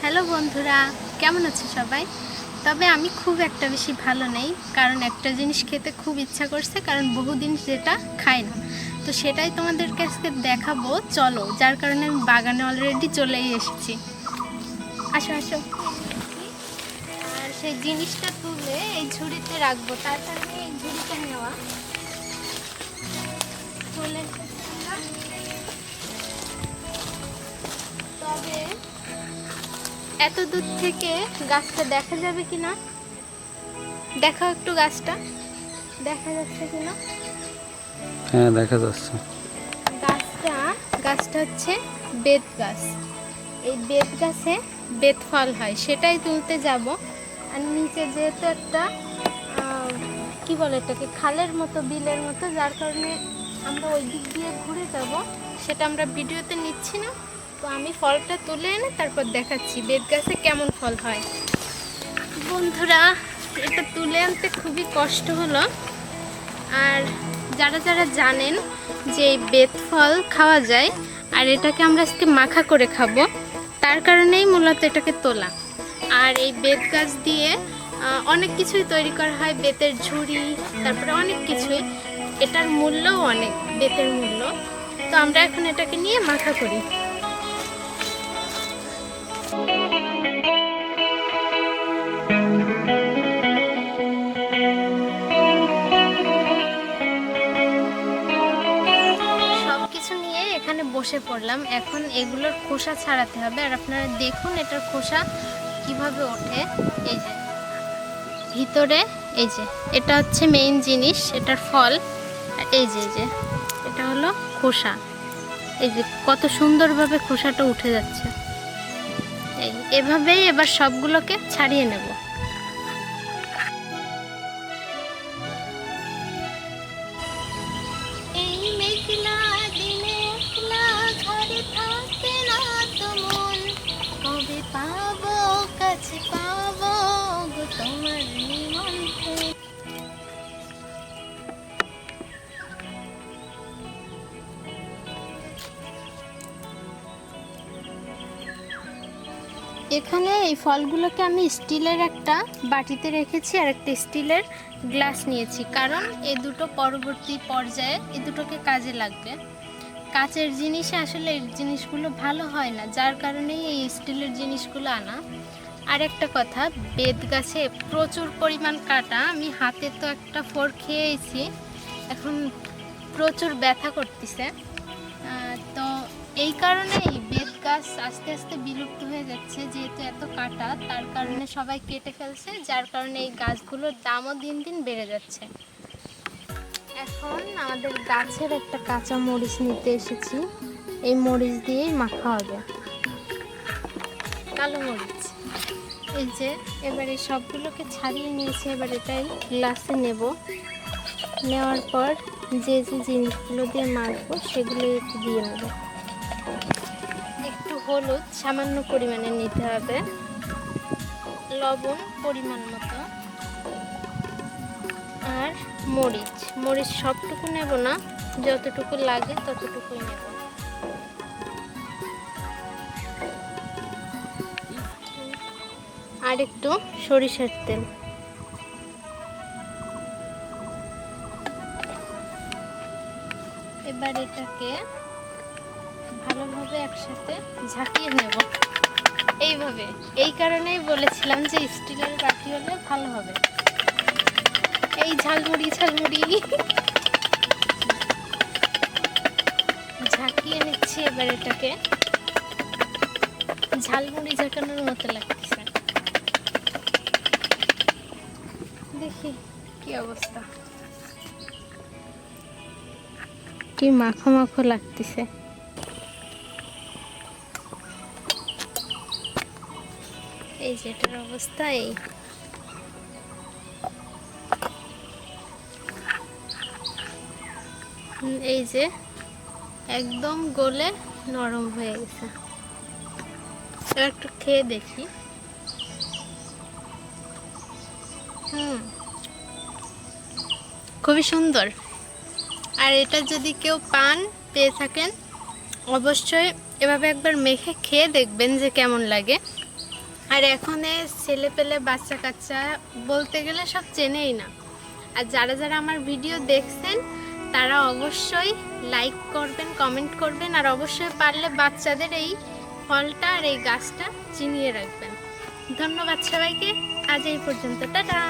Hello বন্ধুরা, কেমন আছো সবাই? তবে আমি খুব একটা বেশি ভালো নেই, কারণ একটা জিনিস খেতে খুব ইচ্ছা করছে, কারণ বহুদিন যেটা খাই না। তো সেটাই তোমাদেরকে আজকে দেখাবো, চলো। যার কারণে আমি বাগানে অলরেডি চলেই এসেছি। আসো আসো। আর সেই জিনিসটা তুলে এই ঝুড়িতে রাখবো, তার কারণে এই ঝুড়িটা নেওয়া। চলে এসেছি আমরা। তবে এত দূর থেকে গাছটা দেখা যাবে কিনা, দেখাও একটু গাছটা, দেখা যাচ্ছে কিনা? হ্যাঁ, দেখা যাচ্ছে। গাছটা হচ্ছে বেত গাছ। এই বেত গাছে বেত ফল হয়, সেটাই তুলতে যাব। আর নিচে যেহেতু একটা কি বলে এটাকে, খালের মতো, বিলের মতো, যার কারণে আমরা ওই দিক দিয়ে ঘুরে যাব। সেটা আমরা ভিডিওতে নিচ্ছি না। তো আমি ফলটা তুলে এনে তারপর দেখাচ্ছি বেত গাছে কেমন ফল হয়। বন্ধুরা, এটা তুলে আনতে খুবই কষ্ট হলো। আর যারা যারা জানেন যে এই বেত ফল খাওয়া যায়, আর এটাকে আমরা আজকে মাখা করে খাবো, তার কারণেই মূলত এটাকে তোলা। আর এই বেত গাছ দিয়ে অনেক কিছুই তৈরি করা হয়, বেতের ঝুড়ি, তারপরে অনেক কিছুই। এটার মূল্যও অনেক, বেতের মূল্য। তো আমরা এখন এটাকে নিয়ে মাখা করি। এখানে বসে পড়লাম। এখন এগুলোর খোসা ছাড়াতে হবে। আর আপনারা দেখুন এটার খোসা কিভাবে ওঠে। এই যে ভিতরে, এই যে এটা হচ্ছে মেইন জিনিস, এটার ফল। আর এই যে এটা হলো খোসা। এই যে কত সুন্দরভাবে খোসাটা উঠে যাচ্ছে। এভাবেই এবার সবগুলোকে ছাড়িয়ে নেব। পাবো কাছে পাবো গো তোমার নিমন্ত্রণ। এখানে এই ফলগুলোকে আমি স্টিলের একটা বাটিতে রেখেছি, আর একটা স্টিলের গ্লাস নিয়েছি, কারণ এই দুটো পরবর্তী পর্যায়ে এই দুটোকে কাজে লাগবে। কাচের জিনিসে আসলে এই জিনিসগুলো ভালো হয় না, যার কারণেই এই স্টিলের জিনিসগুলো আনা। আর একটা কথা, বেত গাছে প্রচুর পরিমাণ কাটা। আমি হাতে তো একটা ফোর খেয়েছি, এখন প্রচুর ব্যথা করতেছে। তো এই কারণেই বেত গাছ আস্তে আস্তে বিলুপ্ত হয়ে যাচ্ছে, যেহেতু এত কাটা, তার কারণে সবাই কেটে ফেলছে, যার কারণে এই গাছগুলোর দামও দিন দিন বেড়ে যাচ্ছে। এখন আমাদের গাছের একটা কাঁচা মরিচ নিতে এসেছি। এই মরিচ দিয়েই মাখা হবে, কালো মরিচ। এই যে এবার এই সবগুলোকে ছাড়িয়ে নিয়েছি। এবার এটাই গ্লাসে নেব। নেওয়ার পর যে যে জিনিসগুলো দিয়ে মাখবো সেগুলো একটু দিয়ে নেব। একটু হলুদ সামান্য পরিমাণে নিতে হবে, লবণ পরিমাণ মতো, আর মরিচ সবটুকু নেব না, যতটুকু লাগে ততটুকুই নেব। আর একটু সরিষার তেল। এবার এটাকে ভালোভাবে একসাথে ঝাঁকিয়ে নেব এইভাবে। এই কারণেই বলেছিলাম যে স্টিলের বাটি হলে ভালো হবে। এই ঝালমুড়ি ঝাঁকিয়ে নিচ্ছি। এবার এটাকে ঝালমুড়ি ঝাঁকানোর মতো লাগতেছে। দেখি কি অবস্থা, কি মাখো মাখো লাগতেছে। এই যে এটার অবস্থা এই যে একদম গলে নরম হয়ে গেছে। এবার একটু খেয়ে দেখি। খুবই সুন্দর। আর এটা যদি কেউ পেয়ে থাকেন, অবশ্যই এভাবে একবার মেখে খেয়ে দেখবেন যে কেমন লাগে। আর এখন ছেলে পেলে বাচ্চা কাচ্চা বলতে গেলে সব চেনেই না। আর যারা যারা আমার ভিডিও দেখছেন তারা অবশ্যই লাইক করবেন, কমেন্ট করবেন, আর অবশ্যই পারলে বাচ্চাদের এই ফলটা আর এই গাছটা চিনিয়ে রাখবেন। ধন্যবাদ সবাইকে, আজ এই পর্যন্ত, টাটা।